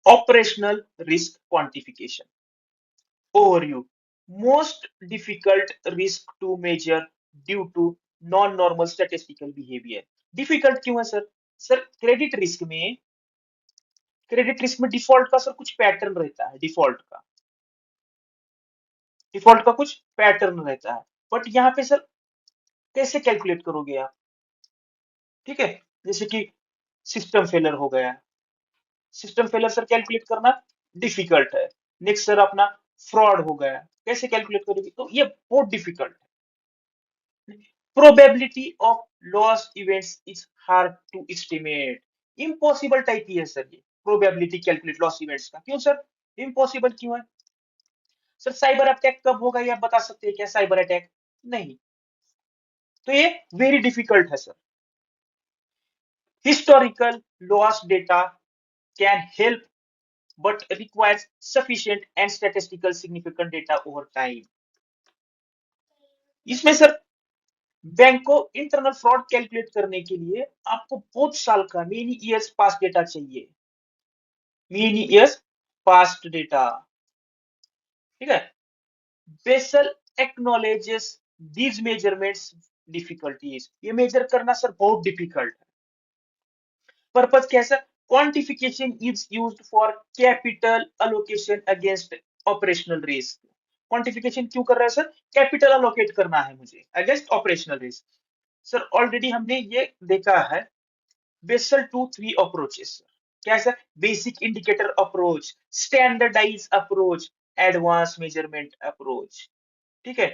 Operational risk quantification. Overview. Most difficult risk to measure due to non-normal statistical behavior. Difficult क्यों है sir? Sir credit risk में default का sir कुछ pattern रहता है, default का कुछ पैटर्न रहता है। बट यहाँ पे सर कैसे कैलकुलेट करोगे आप? ठीक है, जैसे कि सिस्टम फेलर हो गया, सिस्टम फेलर सर कैलकुलेट करना डिफिकल्ट है। नेक्स्ट सर अपना फ्रॉड हो गया, कैसे कैलकुलेट करोगे? तो ये बहुत डिफिकल्ट है। Probability of loss events is hard to estimate. Impossible type की है सर ये प्रोबेबिलिटी कैलकुलेट लॉस इवेंट्स का। क्यों सर इम्पॉसिबल क्यों है? सर साइबर अटैक कब होगा ये आप बता सकते हैं क्या? साइबर अटैक नहीं, तो ये वेरी डिफिकल्ट है sir. Historical loss data can help but requires sufficient and statistical significant data over time. इसमें सर बैंक को इंटरनल फ्रॉड कैलकुलेट करने के लिए आपको बहुत साल का मेनी इयर्स पास्ट डेटा चाहिए, मेनी इयर्स पास्ट डेटा। ठीक है, Basel acknowledges these measurements difficulties. ये मेजर करना सर बहुत डिफिकल्ट है। पर्पज क्या है sir? Quantification is used for capital allocation against operational risk. Quantification क्यों कर रहा है सर? कैपिटल अलोकेट करना है मुझे against operational risk. Sir already हमने ये देखा है बेसल टू थ्री अप्रोचेस। क्या है sir? Basic indicator approach, standardise approach, advance measurement approach. ठीक है,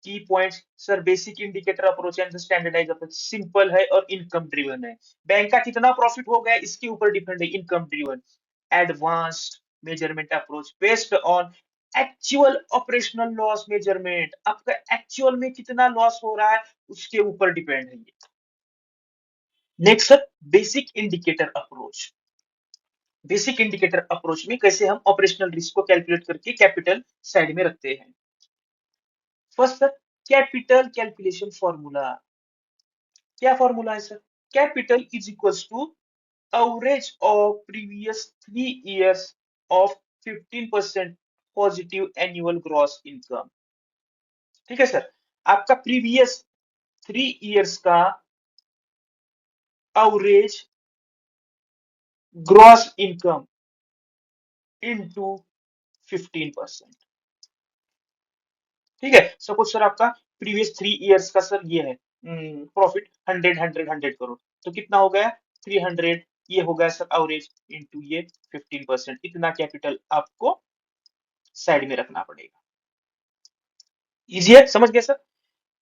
key points sir basic indicator approach and standardize approach simple है और इनकम ड्रिवन है। बैंक का कितना प्रॉफिट हो गया इसके ऊपर डिपेंड है, income driven. Advanced measurement approach based on actual operational loss measurement. आपका एक्चुअल में कितना लॉस हो रहा है उसके ऊपर डिपेंड है ये। Next sir basic indicator approach. बेसिक इंडिकेटर अप्रोच में कैसे हम ऑपरेशनल रिस्क को कैलकुलेट करके कैपिटल साइड में रखते हैं। First sir capital calculation formula. क्या फॉर्मूला है sir? Capital is equals to average of previous 3 years of 15% positive annual gross income. ठीक है सर, आपका प्रीवियस 3 years का एवरेज ग्रॉस इनकम इनटू 15%। ठीक है, सपोज सर आपका प्रीवियस 3 years का सर ये है प्रॉफिट 100 तो कितना हो गया 300। ये हो गया सर एवरेज इनटू ये 15%। इतना कैपिटल आपको साइड में रखना पड़ेगा। इजी है, समझ गए सर?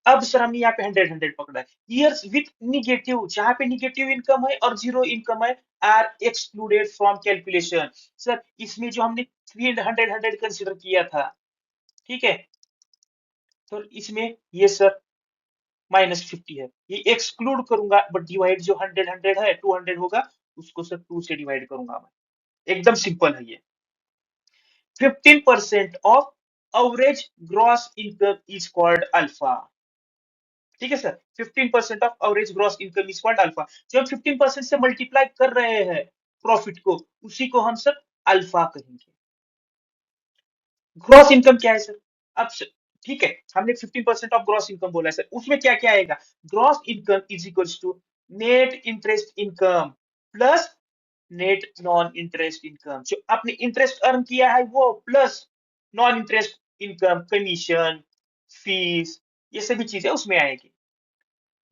अब सर हमने यहाँ पे 100 पकड़ा है। ईयर्स विथ निगेटिव, जहां पे निगेटिव इनकम है और जीरो इनकम है are excluded from calculation. Sir इसमें जो हमने 300 कंसिडर किया था, ठीक है, तो इसमें ये सर -50 है, ये एक्सक्लूड करूंगा। बट डिवाइड जो 100 है 200 होगा, उसको सर 2 से डिवाइड करूंगा मैं। एकदम सिंपल है ये। 15% of average gross income is called alpha. ठीक है sir, 15% of average gross income is called alpha. जो हम 15% से मल्टीप्लाई कर रहे हैं प्रॉफिट को, उसी को हम सर अल्फा कहेंगे। ग्रॉस इनकम क्या है सर? अब ठीक है, हमने 15% ऑफ ग्रॉस इनकम बोला है सर, उसमें क्या क्या आएगा? Gross income is equals to net interest income plus net non interest income. जो आपने इंटरेस्ट अर्न किया है वो plus non interest income, commission, fees, ये सभी चीजें उसमें आएगी।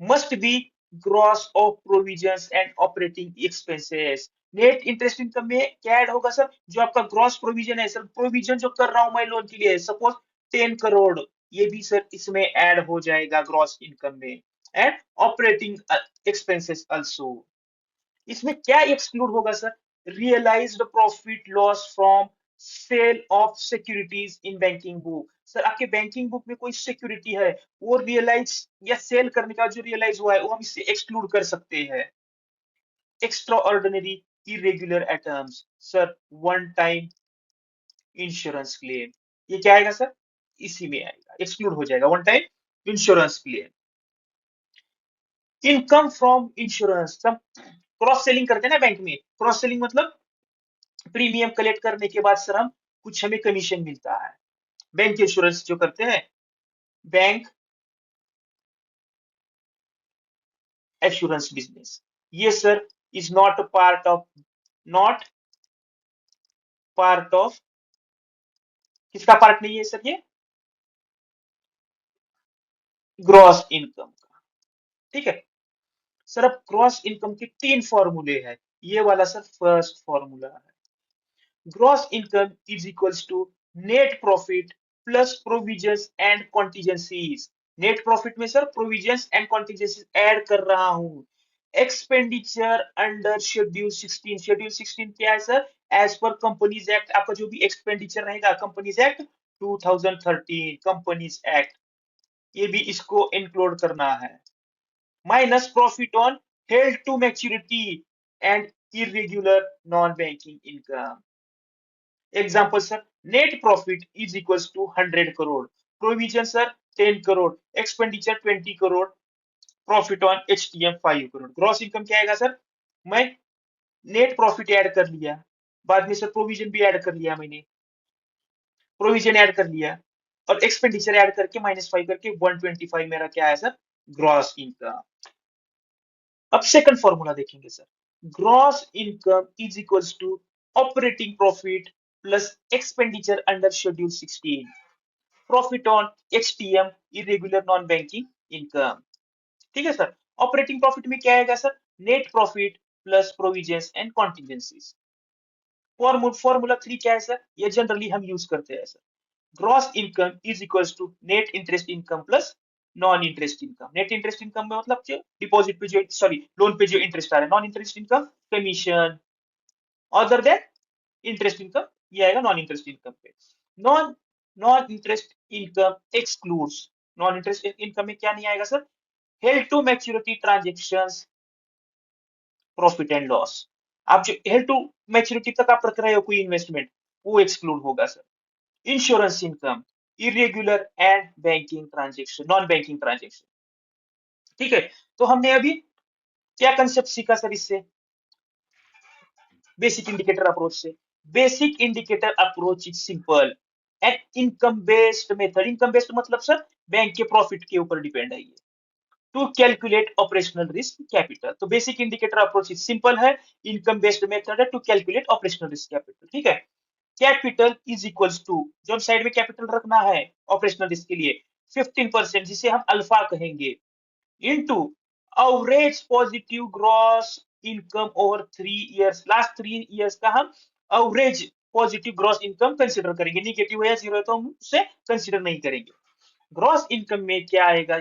Must be gross of provisions and operating expenses. Net interest income में क्या ऐड होगा सर? जो आपका ग्रॉस प्रोविजन है सर, प्रोविजन जो कर रहा हूं मैं लोन के लिए, सपोज 10 करोड़, ये भी सर इसमें ऐड हो जाएगा ग्रॉस इनकम में। And operating expenses also. इसमें क्या एक्सक्लूड होगा sir? Realized profit loss from sale of securities in banking book. Sir आपके बैंकिंग बुक में कोई सिक्योरिटी है, वो रियलाइज या सेल करने का जो रियलाइज हुआ है वो हम इससे एक्सक्लूड कर सकते हैं। Extra ordinary irregular items sir, one time insurance claim, ये क्या आएगा सर? इसी में आएगा, एक्सक्लूड हो जाएगा one time insurance claim. Income from insurance, सब क्रॉस सेलिंग करते हैं ना बैंक में। क्रॉस सेलिंग मतलब प्रीमियम कलेक्ट करने के बाद सर हम कुछ हमें कमीशन मिलता है। बैंक इंश्योरेंस जो करते हैं, बैंक एश्योरेंस बिजनेस, ये sir is not part of, किसका पार्ट नहीं है सर ये? ग्रॉस इनकम का। ठीक है सर। अब ग्रॉस इनकम के 3 फॉर्मूले हैं। ये वाला सर फर्स्ट फॉर्मूला है। Gross income is equals to net profit plus provisions and contingencies. Net profit में sir provisions and contingencies add कर रहा हूं। Expenditure under schedule 16। शेड्यूल 16 क्या है sir? As per companies act, आपका जो भी एक्सपेंडिचर रहेगा, कंपनीज एक्ट 2013, कंपनीज एक्ट, ये भी इसको इंक्लूड करना है। Minus profit on held to maturity and irregular non-banking income. Example sir, net profit is equals to 100 crore, provision sir 10 crore, expenditure 20 crore, profit on HTM 5 crore. Gross income क्या आएगा sir? मैं net profit add कर लिया, बाद में sir provision भी add कर लिया, मैंने प्रोविजन ऐड कर लिया और एक्सपेंडिचर ऐड करके -5 करके 125 मेरा क्या है सर? Gross income. अब सेकंड फॉर्मूला देखेंगे sir. Gross income is equals to operating profit plus expenditure under schedule 16, profit on HTM irregular non banking income. ठीक है सर। ऑपरेटिंग प्रॉफिट में क्या आएगा sir? Net profit plus provisions and contingencies. Formula 3 क्या है sir? ये generally हम use करते हैं sir. Gross income is equals to net interest income plus non interest income. Net interest income में मतलब जो डिपॉजिट पे जो, सॉरी लोन पे जो इंटरेस्ट आ रहा है, non interest income commission, other than interest income, ये आएगा नॉन इंटरेस्ट इनकम पे। Non non interest income excludes, non interest income में क्या नहीं आएगा sir? Held to maturity transactions, profit and loss. आप जो हेल्ड टू मैच्योरिटी तक आप रख रहे हो कोई इन्वेस्टमेंट, वो एक्सक्लूड होगा sir. Insurance income, irregular and banking transaction, non banking transaction. ठीक है। तो हमने अभी क्या कंसेप्ट सीखा सर इससे? बेसिक इंडिकेटर अप्रोच से। Basic indicator approach is simple and income based method. Income based मतलब सर बैंक के प्रॉफिट के ऊपर डिपेंड है ये। To calculate operational risk capital. तो basic indicator approach is simple है, इनकम बेस्ड मेथड है to calculate operational risk capital. ठीक है। कैपिटल इज इक्वल्स टू, जो हम साइड में कैपिटल रखना है ऑपरेशनल रिस्क के लिए, 15%, जिसे हम अल्फा कहेंगे, into average positive gross income over 3 years. Last 3 years का हम average positive gross income consider करेंगे। निगेटिव है या जीरो है तो हम उसे कंसिडर नहीं करेंगे। ग्रॉस इनकम में क्या आएगा?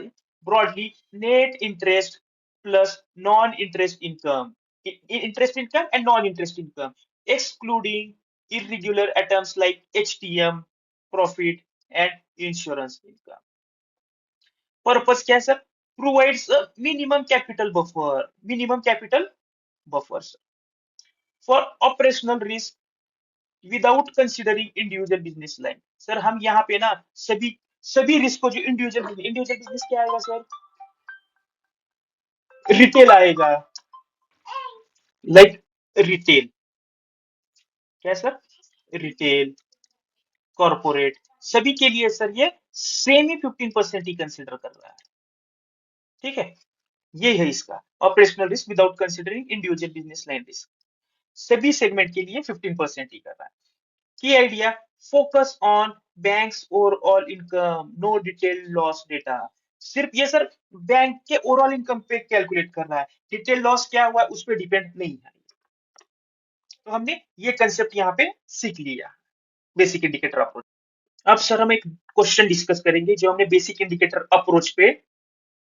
Broadly net interest plus non interest income, interest income and non interest income, excluding irregular items like HTM, profit and insurance income. Purpose क्या है sir? Provides minimum capital buffer, minimum capital buffer for operational risk without considering individual business line. Sir हम यहाँ पे ना सभी सभी risk को, जो इंडिविजुअल बिजनेस क्या आएगा सर? रिटेल आएगा, लाइक रिटेल, क्या सर? रिटेल, कॉर्पोरेट, सभी के लिए सर ये सेम ही 15% ही कंसिडर कर रहा है। ठीक है। ये है इसका operational risk without considering individual business line risk, सभी सेगमेंट के लिए 15% ही कर रहा है। Key idea, focus on banks overall income, no detail loss data. सिर्फ ये सर बैंक के ओवरऑल इनकम पे कैलकुलेट कर रहा है, डिटेल लॉस क्या हुआ उस पर डिपेंड नहीं है। तो हमने ये कंसेप्ट यहाँ पे सीख लिया, बेसिक इंडिकेटर अप्रोच। अब सर हम एक क्वेश्चन डिस्कस करेंगे जो हमने बेसिक इंडिकेटर अप्रोच पे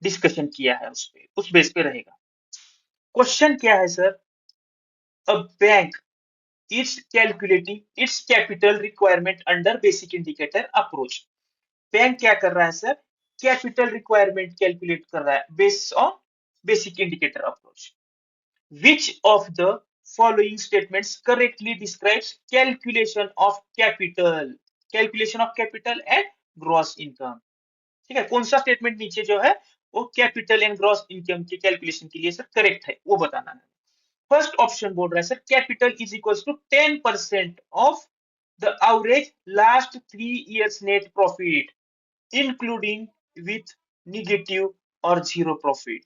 डिस्कशन किया है, उस बेस पे रहेगा। क्वेश्चन क्या है sir? A bank is calculating its capital requirement under basic indicator approach. Bank क्या कर रहा है सर? कैपिटल रिक्वायरमेंट कैलकुलेट कर रहा है based on basic indicator approach. Which of the following statements correctly describes calculation of capital and gross income. ठीक है। कौन सा स्टेटमेंट नीचे जो है वो कैपिटल एंड ग्रॉस इनकम के कैलकुलेशन के लिए सर करेक्ट है, वो बताना है। फर्स्ट ऑप्शन बोल रहा है sir capital is equal to 10% of the average last 3 years net profit including with negative और zero profit.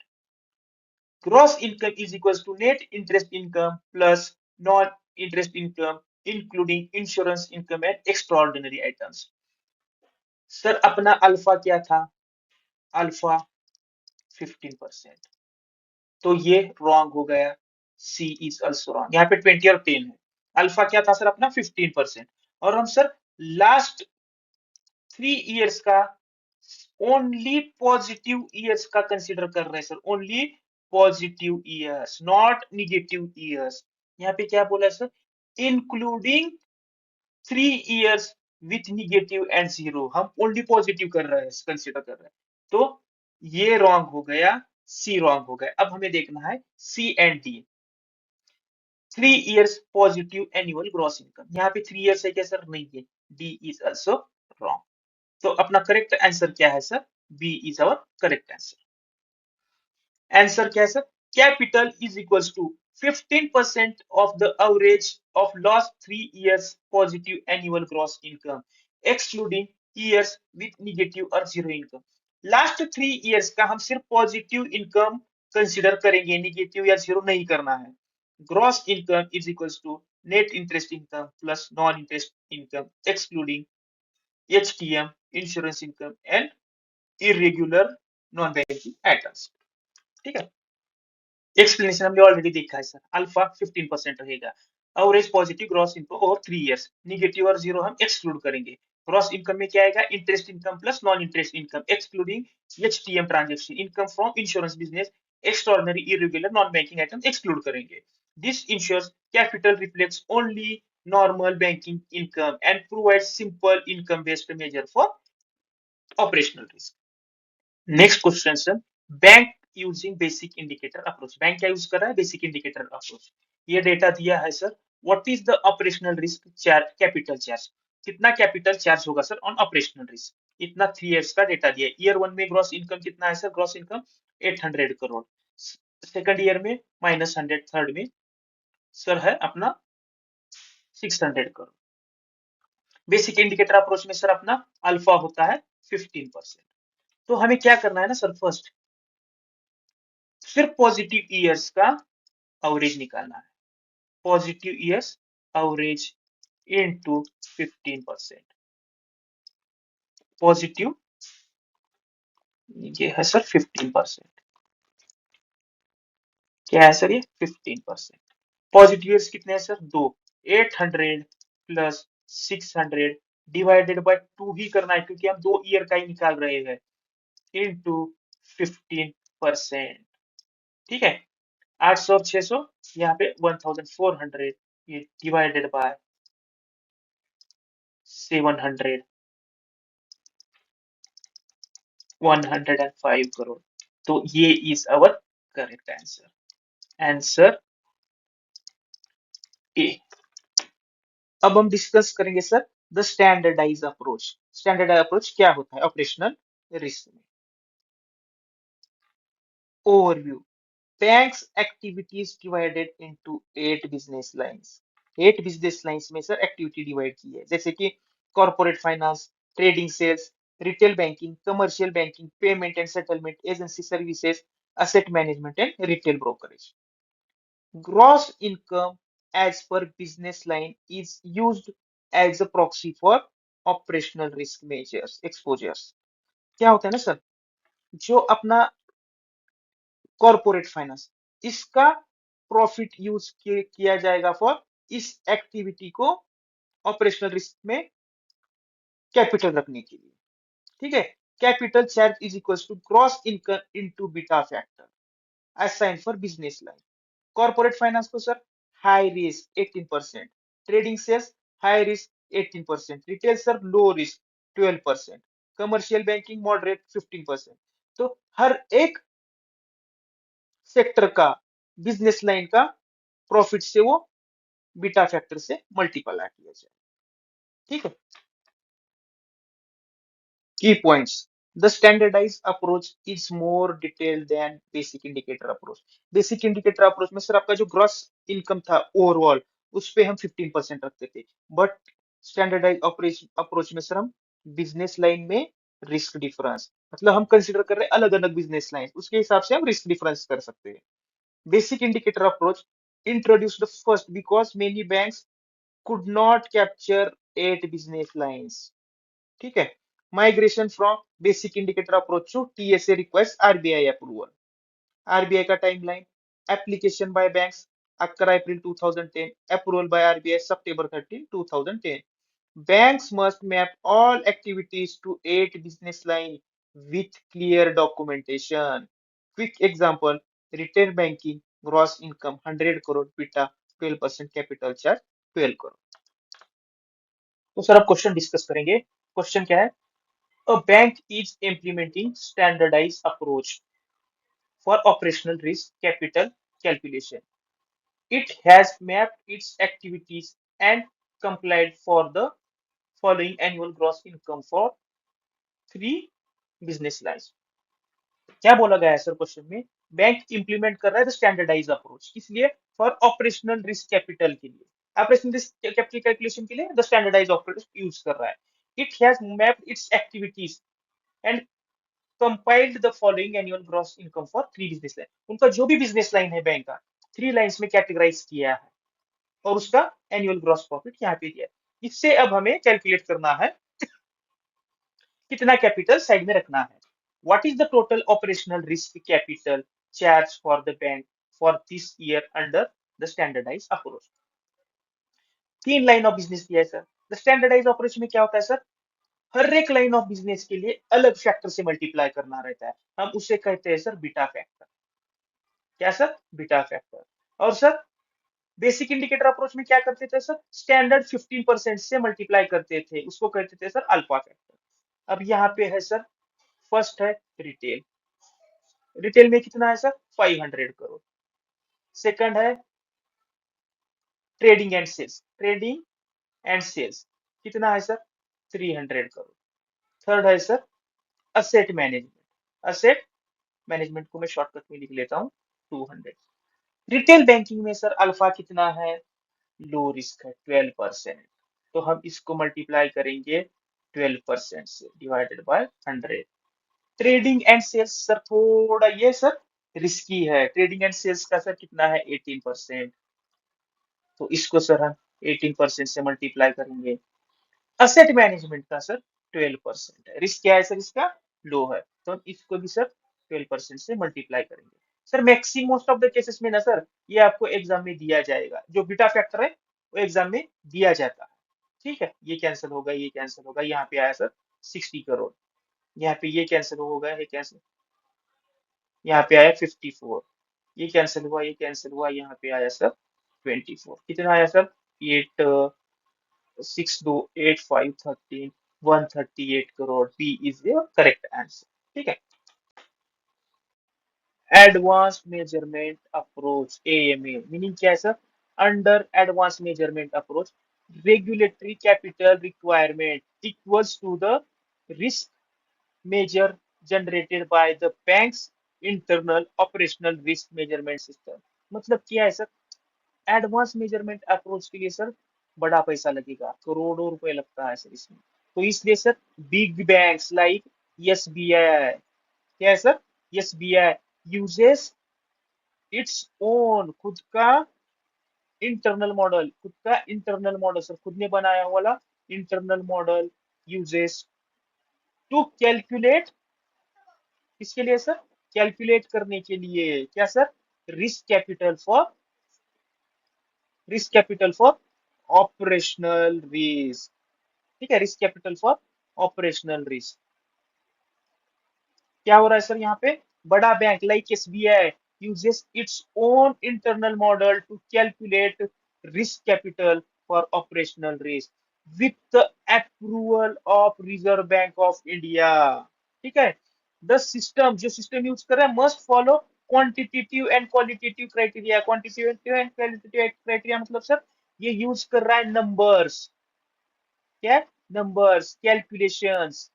Gross income is equals to net interest income plus non-interest income including insurance income and extraordinary items. Sir अपना alpha क्या था? Alpha 15%. तो ये wrong हो गया. सी is also wrong. यहाँ पे 20 और 10 है. अल्फा क्या था सर अपना 15%. और हम सर लास्ट 3 years का ओनली पॉजिटिव ईयर्स का कंसिडर कर रहे हैं sir. Only positive years not negative years. यहाँ पे क्या बोला sir? Including 3 years with negative and zero. हम ओनली पॉजिटिव कर रहे हैं, कंसिडर कर रहे हैं. तो ये रॉन्ग हो गया. सी रॉन्ग हो गया. अब हमें देखना है C and D. 3 years positive annual gross income. यहाँ पे 3 years है क्या सर? नहीं है. D is also wrong. तो अपना करेक्ट आंसर क्या है sir? B is our correct answer. Answer क्या है sir? Capital is equals to 15% of the average of last 3 years positive annual gross income excluding years with negative or zero income. Last 3 years का हम सिर्फ positive income consider करेंगे, negative या zero नहीं करना है. Gross income is equals to net interest income plus non interest income excluding HTM, insurance income and irregular non banking items. ठीक है. एक्सप्लेनेशन हमने ऑलरेडी देखा है सर. अल्फा 15% रहेगा. Average positive gross income over 3 years. Negative और zero हम exclude करेंगे. Gross income में क्या आएगा? Interest income plus non interest income excluding HTM transaction income from insurance business extraordinary irregular non banking item exclude करेंगे. This insures capital reflects only normal banking income and provides simple income based measure for operational risk. Next question sir. Bank using basic indicator approach. Bank क्या use कर रहा है? Basic indicator approach. ये data दिया है sir. What is the operational risk charge? Capital charge. कितना capital charge होगा sir on operational risk? इतना 3 years का डेटा दिया है. ईयर 1 में ग्रॉस इनकम कितना है sir? Gross income 800 crore. Second year में -100. थर्ड में सर है अपना 600 करोड़. बेसिक इंडिकेटर अप्रोच में सर अपना अल्फा होता है 15%. तो हमें क्या करना है ना सर? फर्स्ट सिर्फ पॉजिटिव ईयर्स का एवरेज निकालना है. Positive years average into 15%. Positive ये है सर 15%. क्या है सर? ये 15%. पॉजिटिव ईयर्स कितने हैं सर? 2. 800 प्लस 600 डिवाइडेड बाय 2 ही करना है क्योंकि हम 2 ईयर का ही निकाल रहे हैं. इनटू 15%. ठीक है. 800 और 600 यहाँ पे 1400 ये डिवाइडेड बाय 700 105 करोड़. तो ये is our correct answer. Answer A. अब हम डिस्कस करेंगे sir the standardise approach. Standardise approach क्या होता है ऑपरेशनल रिस्क में? Overview. Banks activities divided into 8 business lines. 8 business lines में सर एक्टिविटी डिवाइड की है जैसे कि corporate finance, trading sales, retail banking, commercial banking, payment and settlement, agency services, asset management and retail brokerage. Gross income as per business line is used as a proxy for operational risk measures exposures. क्या होता है ना sir? जो अपना corporate finance इसका profit use किया जाएगा for इस एक्टिविटी को ऑपरेशनल रिस्क में कैपिटल रखने के लिए. ठीक है. Capital charge is equal to gross income into beta factor assign for business line. Corporate finance को sir high risk 18%, trading sales high risk 18%, retail sir low risk 12%, commercial banking moderate 15%. तो हर एक sector का business line का profit से वो beta factor से multiply किया जाए. ठीक है. Key points. The standardized approach is more detailed than basic indicator approach. Basic indicator approach में सर आपका जो ग्रॉस इनकम था ओवरऑल उस पे हम 15% रखते थे, बट स्टैंडर्डाइज अप्रोच में सर हम बिजनेस लाइन में रिस्क डिफरेंस मतलब हम कंसिडर कर रहे हैं अलग अलग बिजनेस लाइन, उसके हिसाब से हम रिस्क डिफरेंस कर सकते हैं. Basic indicator approach introduced first because many banks could not capture 8 business lines. ठीक है. Migration from basic indicator approach to TSA request RBI approval. RBI का timeline application by banks 11 April 2010, approval by RBI September 13 2010. Banks must map all activities to 8 business line with clear documentation. Quick example, retail banking, gross income 100 crore, beta 12% capital charge 12 crore. तो sir अब question discuss करेंगे. Question क्या है? A bank is implementing standardized approach for operational risk capital calculation. It has mapped its activities and complied for the following annual gross income for 3 business lines. क्या बोला गया है sir question में? Bank implement कर रहा है standardise approach, किस लिए? फॉर ऑपरेशनल रिस्क कैपिटल के लिए, ऑपरेशनल रिस्क कैपिटल कैलकुलेशन के लिए द स्टैंडर्डाइज अप्रोच यूज कर रहा है. It has mapped it's activities and compiled the following annual gross income for 3 business line. उनका जो भी बिजनेस लाइन है बैंक का 3 लाइंस में कैटेगराइज किया है और उसका एनुअल ग्रॉस प्रॉफिट यहाँ पे दिया है. इससे अब हमें कैलकुलेट करना है कितना कैपिटल साइड में रखना है. What is the total operational risk capital charge for the bank for this year under the standardise approach. 3 line of business दिया है सर. द स्टैंडर्डाइज अप्रोच में क्या होता है सर? हर एक लाइन ऑफ बिजनेस के लिए अलग फैक्टर से मल्टीप्लाई करना रहता है. हम उसे कहते हैं सर बीटा फैक्टर. क्या सर? Beta factor. और सर बेसिक इंडिकेटर अप्रोच में क्या करते थे सर? स्टैंडर्ड 15% से मल्टीप्लाई करते थे, उसको कहते थे सर अल्फा फैक्टर. अब यहाँ पे है सर, फर्स्ट है रिटेल. रिटेल में कितना है सर? 500 करोड़. सेकंड है trading and sales. Trading and sales कितना है सर? 300 करोड़. थर्ड है sir asset management. Asset management को मैं शॉर्टकट में लिख लेता हूँ 200. रिटेल बैंकिंग में सर अल्फा कितना है? लो रिस्क है 12%. तो हम इसको मल्टीप्लाई करेंगे 12% से divided by 100. Trading and sales sir थोड़ा ये सर रिस्की है. ट्रेडिंग एंड सेल्स का सर कितना है? 18%. तो इसको सर हम 18% से मल्टीप्लाई करेंगे. असेट मैनेजमेंट का सर 12% है. रिस्क क्या है सर? इसका लो है, तो हम इसको भी सर 12% से मल्टीप्लाई करेंगे. Sir maximum most of the cases में ना सर ये आपको एग्जाम में दिया जाएगा. जो बीटा फैक्टर है वो एग्जाम में दिया जाता है. ठीक है, ये कैंसिल होगा, ये कैंसिल होगा. यहाँ पे आया सर 60 करोड़. यहाँ पे ये कैंसिल होगा, ये कैंसिल. यहाँ पे आया 54. ये कैंसिल हुआ, ये कैंसिल हुआ. यहाँ पे आया सर 24. कितना आया सर? 8 6 2 8 5 13 138 करोड़. B is the correct answer. ठीक है. Advance measurement approach AMA meaning क्या है sir? Under advance measurement approach regulatory capital requirement equals to the risk measure generated by the bank's internal operational risk measurement system. मतलब क्या है sir? Advance measurement approach के लिए sir बड़ा पैसा लगेगा, करोड़ों रुपए लगता है सर इसमें. तो इसलिए sir big banks like SBI, क्या है sir? SBI uses its own खुद का इंटरनल मॉडल सर, खुद ने बनाया वाला internal model uses to calculate. किसके लिए सर? कैलकुलेट करने के लिए. क्या sir? Risk capital for operational risk. ठीक है, risk capital for operational risk. क्या हो रहा है सर यहाँ पे? बड़ा bank like SBI uses its own internal model to calculate risk capital for operational risk with the approval of Reserve Bank of India. ठीक है. द सिस्टम, जो सिस्टम यूज कर रहा है, must follow quantitative and qualitative criteria. Quantitative and qualitative criteria मतलब sir ये use कर रहा है नंबर्स. क्या? Numbers, calculations,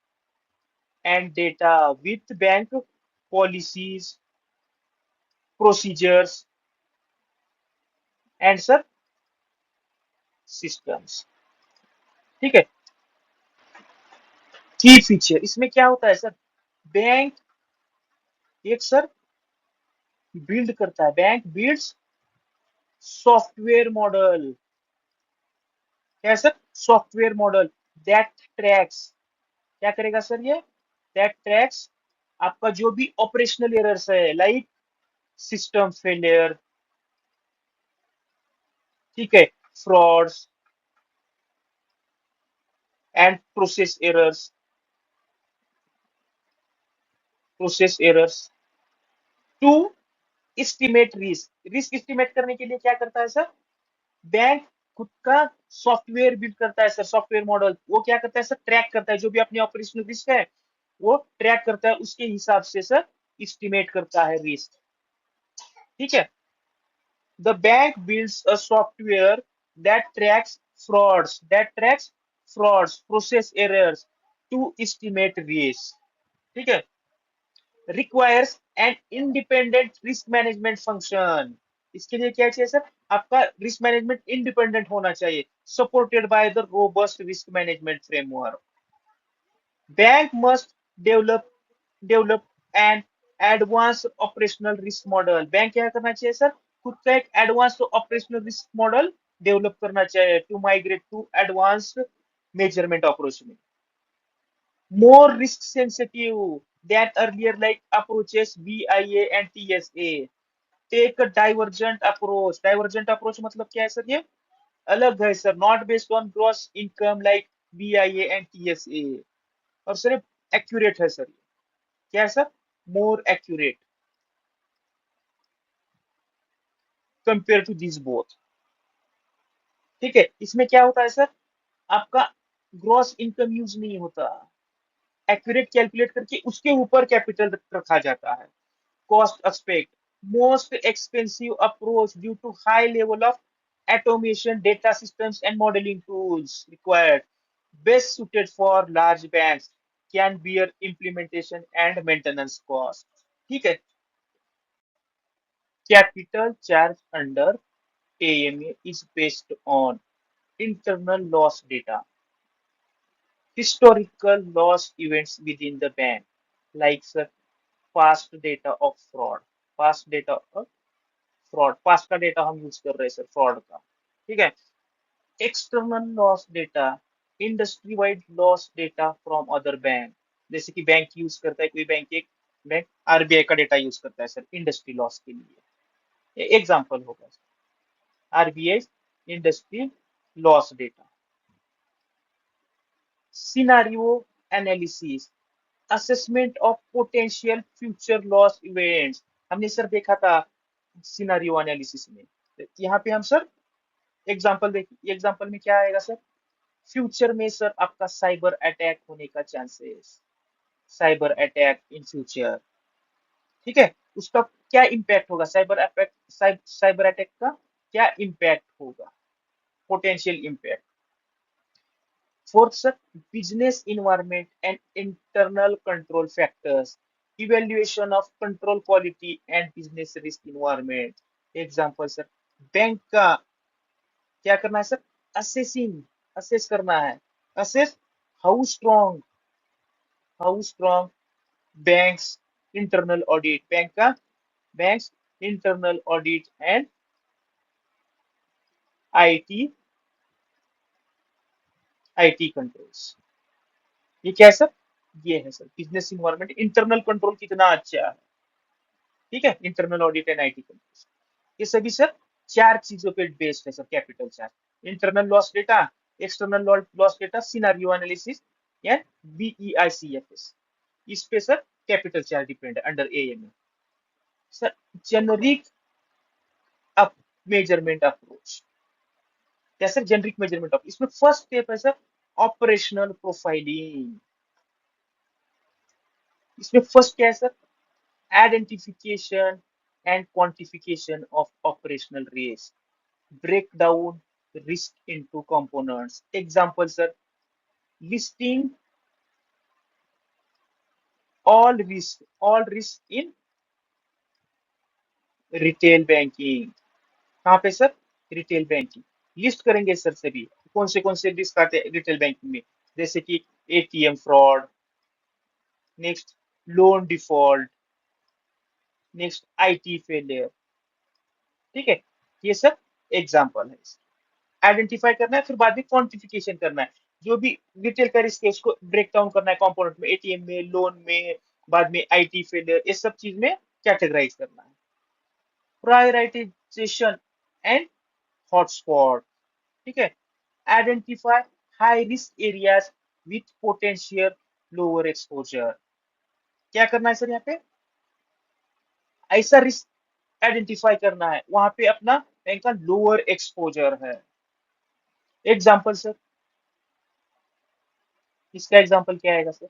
and data with bank policies, procedures, and sir systems. ठीक है। की फीचर इसमें क्या होता है सर, बैंक एक सर बिल्ड करता है, बैंक बिल्ड्स सॉफ्टवेयर मॉडल, क्या है sir, software model that tracks, क्या करेगा सर ये, दैट ट्रैक्स आपका जो भी ऑपरेशनल एरर्स है, लाइक सिस्टम फेलियर, ठीक है, frauds and process errors to estimate risk, risk estimate करने के लिए क्या करता है सर, बैंक खुद का सॉफ्टवेयर बिल्ड करता है सर, सॉफ्टवेयर मॉडल, वो क्या करता है सर, ट्रैक करता है जो भी अपने ऑपरेशनल रिस्क है, वो ट्रैक करता है, उसके हिसाब से सर एस्टिमेट करता है रिस्क, ठीक है। The bank builds a software that tracks frauds process errors to estimate risk, ठीक है। Requires an independent risk management function, इसके लिए क्या चाहिए सर, आपका रिस्क मैनेजमेंट इंडिपेंडेंट होना चाहिए, supported by the robust risk management framework. Bank must develop develop an advance operational risk model, bank क्या करना चाहिए सर, खुद का एक advance operational risk model develop करना चाहिए to migrate to advance measurement approach में, more risk sensitive than earlier like approaches BIA and TSA. Take a divergent approach. Divergent approach मतलब क्या है सर, ये अलग है sir, not based on gross income like BIA and TSA, और सिर्फ accurate है सर, क्या है sir, more accurate compared to these both, ठीक है। इसमें क्या होता है सर, आपका ग्रॉस इनकम यूज नहीं होता, एक्यूरेट कैलकुलेट करके उसके ऊपर कैपिटल रखा जाता है। Cost aspect, most expensive approach due to high level of automation, data systems, and modeling tools required. Best suited for large banks, can bear implementation and maintenance costs. ठीक है। Capital charge under AMA is based on internal loss data, historical loss events within the bank, like sir, past data of fraud, past data of past का data हम use कर रहे हैं sir fraud का, ठीक है। External loss data, industry wide loss data from other bank, जैसे कि बैंक यूज करता है, कोई बैंक एक बैंक आरबीआई का डेटा यूज करता है सर इंडस्ट्री लॉस के लिए, एग्जांपल होगा RBI industry loss data. Scenario analysis, assessment of potential future loss events, हमने सर देखा था सिनारियो एनालिसिस में, यहाँ पे हम सर एग्जाम्पल देखिए, एग्जाम्पल में क्या आएगा सर, फ्यूचर में सर आपका साइबर अटैक होने का chances, cyber attack in future, ठीक है, उसका क्या इम्पैक्ट होगा, साइबर अटैक का क्या इम्पैक्ट होगा, potential impact. Fourth sir, business environment and internal control factors, evaluation of control quality and business risk environment, example sir, bank का क्या करना है सर, असेसिंग, असेस करना है, assess how strong, how strong banks internal audit, banks internal audit and IT IT controls, ये क्या है sir, ये है sir business environment, internal control कितना अच्छा है, ठीक है, internal audit and IT controls, ये सभी सर चार चीजों पे बेस्ड है sir capital chart, internal loss data, external loss data, scenario analysis and BEICFS, इस पे सर कैपिटल चार्ज डिपेंड है under AMA. Sir generic up measurement approach, या सर जेनरिक मेजरमेंट अप्रोच, इसमें फर्स्ट स्टेप है sir operational profiling, इसमें first क्या है sir, identification and quantification of operational risk, break down risk into components. Example, sir, listing all risk in retail banking. कहाँ पे sir? Retail banking. List करेंगे sir सभी कौन से रिस्क आते हैं रिटेल बैंकिंग में, जैसे कि ATM fraud, next loan default, next IT failure. ठीक है, ये सब एग्जांपल है। आइडेंटिफाई करना है, फिर बाद में क्वांटिफिकेशन करना है। जो भी डिटेल का रिस्क है उसको ब्रेक डाउन करना है कंपोनेंट में, एटीएम में, लोन में, बाद में आईटी फेलियर, इस सब चीज में कैटेगराइज करना है। Prioritisation and hotspot. ठीक है, identify high risk areas with potential lower exposure. क्या करना है सर? यहाँ पे ऐसा रिस्क आइडेंटिफाई करना है वहां पे अपना बैंक का लोअर एक्सपोजर है। एग्जाम्पल सर, इसका एग्जाम्पल क्या आएगा sir?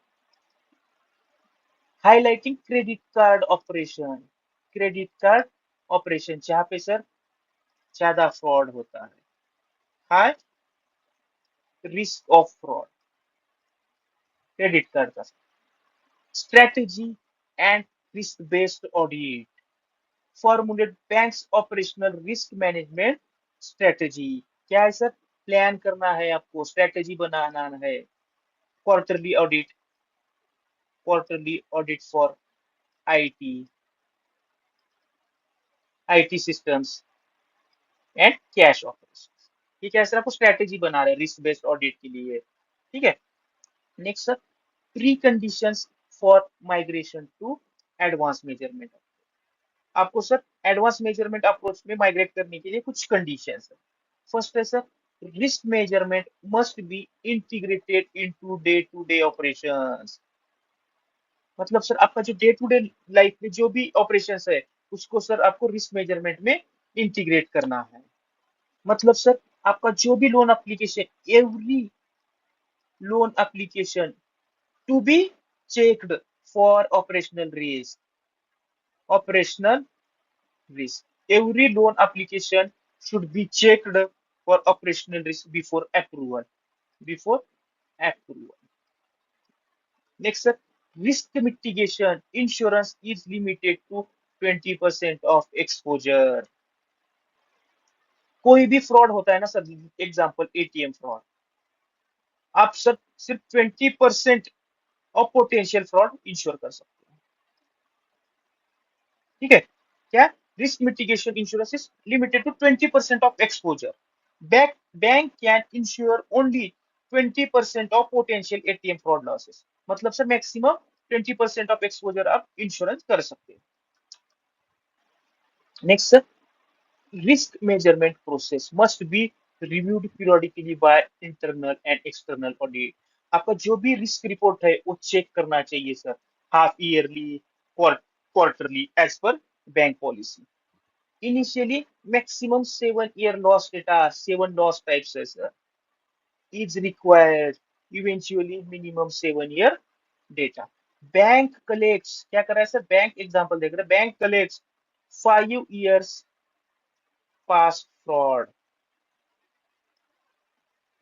Highlighting credit card operation. Credit card operation जहां पे सर ज्यादा फ्रॉड होता है, high risk of fraud credit card का। Strategy and risk based audit. Formulate banks operational risk management strategy. क्या है सर? प्लान करना है आपको, स्ट्रेटेजी बनाना है। Quarterly audit, quarterly audit for IT, IT systems and cash operation. ठीक है sir, आपको स्ट्रेटेजी बना रहे हैं रिस्क बेस्ड ऑडिट के लिए। ठीक है, next sir, pre conditions for migration to advance measurement. आपको सर एडवांस मेजरमेंट अप्रोच में माइग्रेट करने के लिए कुछ कंडीशंस है। फर्स्ट है sir, risk measurement must be integrated into day to day operations. मतलब सर आपका जो डे टू डे लाइफ में जो भी ऑपरेशंस है उसको सर आपको रिस्क मेजरमेंट में इंटीग्रेट करना है। मतलब सर आपका जो भी loan application, every loan application to be checked for operational risk, operational risk. Every loan application should be checked for operational risk before approval. Before approval. Next, sir, risk mitigation insurance is limited to 20% of exposure. कोई भी fraud होता है ना sir, example ATM fraud, आप sir सिर्फ 20% of potential fraud ensure कर सकते हैं। ठीक है, क्या? Risk mitigation insurance is limited to 20% of exposure. Bank can insure only 20% of potential ATM fraud losses. मतलब सर मैक्सिमम 20% ऑफ एक्सपोजर आप इंश्योरेंस कर सकते हैं। Next sir, risk measurement process must be reviewed periodically by internal and external audit. आपका जो भी risk report है वो चेक करना चाहिए sir, half yearly, quarterly, as per bank policy. Initially, maximum 7 year loss data, 7 loss types is required. Eventually, minimum 7 year data. Bank collects, क्या कर रहा है सर? बैंक एग्जांपल देख रहे हैं, bank collects 5 years past fraud,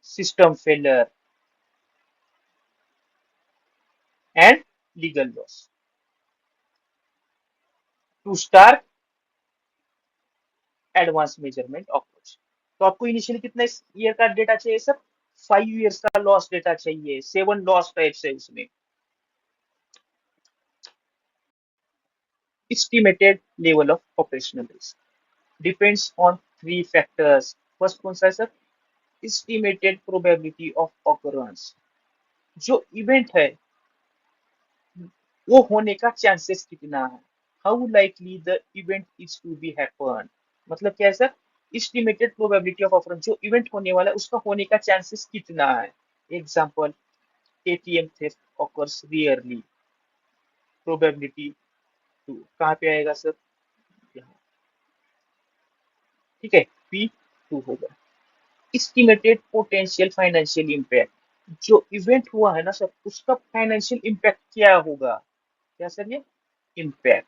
system failure and legal loss to start advance measurement approach. तो आपको इनिशियली कितना ईयर का डेटा चाहिए सर? 5 years का लॉस डेटा चाहिए। 7 लॉस टाइप्स है उसमें। Estimated level of operational risk depends on three factors. First कौन सा है sir? Estimated probability of occurrence। जो इवेंट है वो होने का चांसेस कितना है, how likely the event is to be happen. मतलब क्या है sir? Estimated probability of occurrence, जो इवेंट होने वाला है उसका होने का चांसेस कितना है। Example, ATM theft occurs rarely, probability 2। कहाँ पे आएगा सर? यहाँ। ठीक है, P2 होगा। एस्टिमेटेड पोटेंशियल फाइनेंशियल इम्पैक्ट, जो इवेंट हुआ है ना सर उसका फाइनेंशियल इम्पैक्ट क्या होगा। क्या सर? ये impact,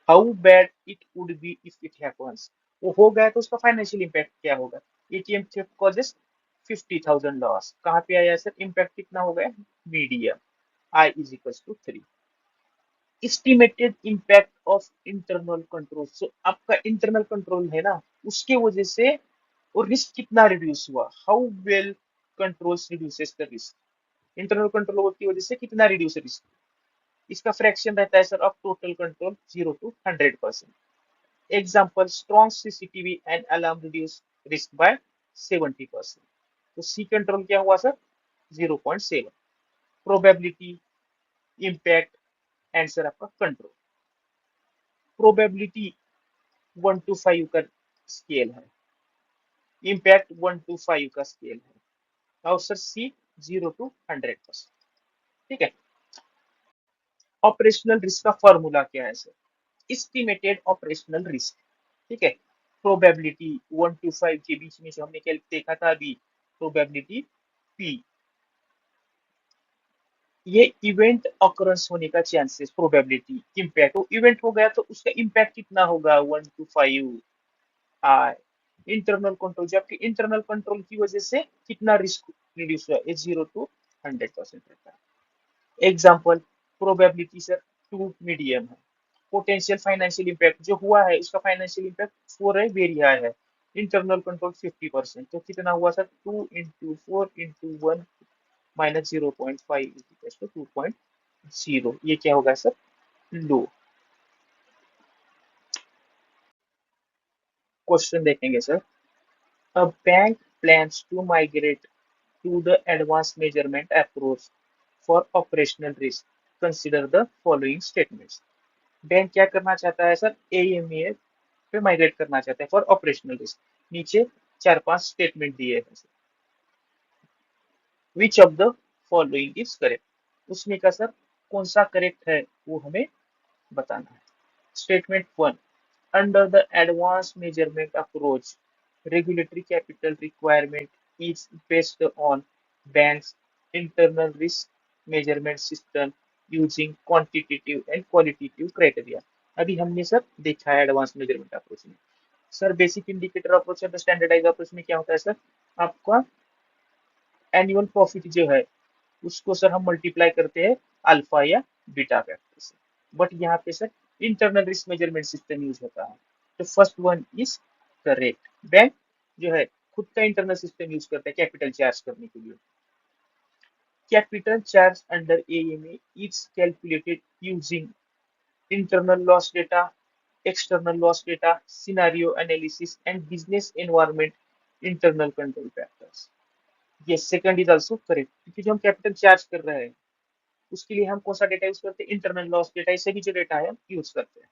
how bad it would be if it happens. वो हो गया तो उसका फाइनेंशियल इम्पैक्ट क्या होगा। ATM theft causes 50,000 loss. कहाँ पे आया सर? इम्पैक्ट कितना हो गया? Medium, I is equals to 3। Estimated impact of internal control. So आपका इंटरनल कंट्रोल है ना, उसके वजह से वो रिस्क कितना रिड्यूस हुआ, how well controls reduces the risk. Internal control की वजह से कितना रिड्यूस रिस्क, इसका फ्रैक्शन रहता है sir of total control 0 to 100%। Example, strong CCTV and alarm reduce risk by 70%। तो सी कंट्रोल क्या हुआ सर, 0.7। प्रोबेबिलिटी, इम्पैक्ट, आंसर आपका कंट्रोल। प्रोबेबिलिटी 1 to 5 का स्केल है, इम्पैक्ट 1 to 5 का स्केल है, और सर सी 0 to 100%। ठीक है। ऑपरेशनल रिस्क का फॉर्मूला क्या है सर, एस्टिमेटेड ऑपरेशनल रिस्क। ठीक है। प्रोबेबिलिटी 1 to 5 के बीच में जो हमने क्या देखा था अभी, प्रोबेबिलिटी पी, ये इवेंट ऑकरेंस होने का चांसेस, प्रोबेबिलिटी इम्पैक्ट, वो इवेंट हो गया तो उसका इम्पैक्ट कितना होगा 1 to 5 आई। इंटरनल कंट्रोल, जबकि इंटरनल कंट्रोल की वजह से कितना रिस्क रिड्यूस हुआ, 0 to 100% रहता है। एग्जाम्पल, प्रोबेबिलिटी सर 2 मीडियम है, पोटेंशियल फाइनेंशियल इम्पैक्ट जो हुआ है उसका फाइनेंशियल इम्पैक्ट 4 है, वेरी हाई है। इंटरनल कंट्रोल 50%, तो कितना हुआ सर 2 into 4 into 1 माइनस 0.5 2.0, ये क्या होगा सर, लो। क्वेश्चन देखेंगे sir, a bank plans to migrate to the advanced measurement approach for operational risk. Consider the following statements. Bank क्या करना चाहता है सर, एएमए पे माइग्रेट करना चाहता है फॉर ऑपरेशनल रिस्क। नीचे 4-5 स्टेटमेंट दिए हैं। Which of the following is correct, उसमें का सर कौन सा करेक्ट है वो हमें बताना है। Statement 1, under the advanced measurement approach, regulatory capital requirement is based on banks' internal risk measurement system using quantitative and qualitative criteria। अभी हमने सर देखा है एडवांस मेजरमेंट अप्रोच में। सर बेसिक इंडिकेटर अप्रोच और स्टैंडर्डाइज अप्रोच में क्या होता है सर, आपका एनुअल प्रॉफिट जो है उसको सर हम मल्टीप्लाई करते हैं अल्फा या बीटा फैक्टर से। बट यहाँ पे sir internal risk measurement system use होता है। तो first one is correct. Bank जो है खुद का इंटरनल सिस्टम यूज करता है कैपिटल चार्ज करने के लिए। Capital charge under AMA is calculated using internal loss data, external loss data, scenario analysis, and business environment internal control factors। Yes, second is also correct, क्योंकि जो हम capital charge कर रहे हैं उसके लिए हम कौन सा डेटा यूज करते हैं, इंटरनल लॉस डेटा, इससे भी जो डेटा है हम यूज करते हैं।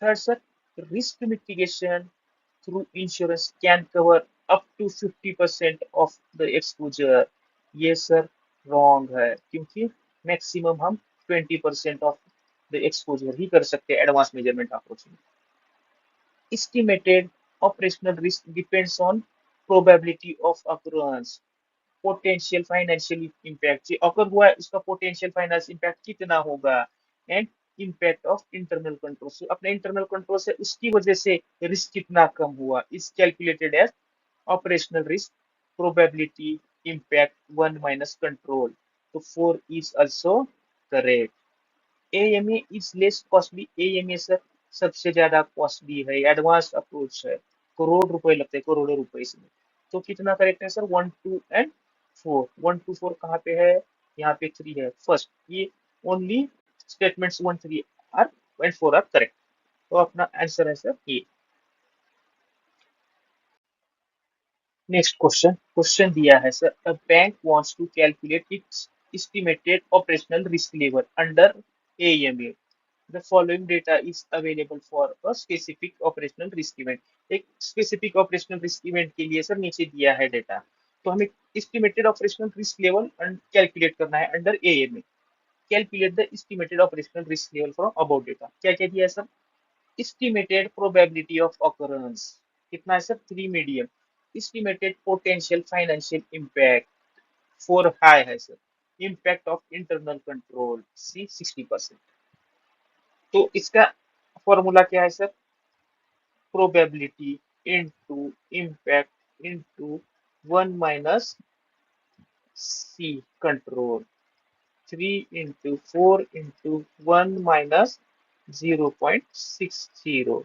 Third sir, risk mitigation through insurance can cover up to 50% of the exposure. ये सर रॉन्ग है, क्योंकि मैक्सिमम हम 20% ऑफ द एक्सपोजर ही कर सकते हैं एडवांस मेजरमेंट अप्रोच में। Estimated operational risk depends on probability of occurrence, potential financial impact जो अगर हुआ है उसका पोटेंशियल फाइनेंशियल इम्पैक्ट कितना होगा, and impact of internal control से, अपने इंटरनल कंट्रोल से उसकी वजह से रिस्क कितना कम हुआ, is calculated as operational risk probability impact 1 minus control. तो 4 is also correct. AMA is less costly, AMA sir सबसे ज्यादा कॉस्टली है, एडवांस अप्रोच है, करोड़ रुपए लगते हैं, करोड़ों रुपए इसमें। तो कितना करेक्ट है सर, 1 2 and 4। 1 2 4 कहाँ पे है, यहाँ पे 3 है फर्स्ट, ये only statements 1 3 are and 4 are correct. तो अपना आंसर है सर ये। नेक्स्ट क्वेश्चन, क्वेश्चन दिया है sir, a bank wants to calculate its estimated operational risk level under AMA. The following data is available for a specific operational risk event। एक specific operational risk event के लिए sir नीचे दिया है data, तो हमें estimated operational risk level calculate करना है under AMA. Calculate the estimated operational risk level from about data, क्या क्या दिया है sir, estimated probability of occurrence कितना है sir, 3 medium. Estimated potential financial impact 4 high है sir. Impact of internal control C 60%। तो इसका फॉर्मूला क्या है sir, probability into impact into 1 minus C control 3 into 4 into 1 minus 0.60,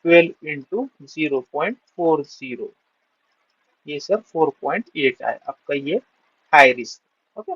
12 into 0.40, ये sir 4.8 है आपका ये हाई रिस्क। ओके,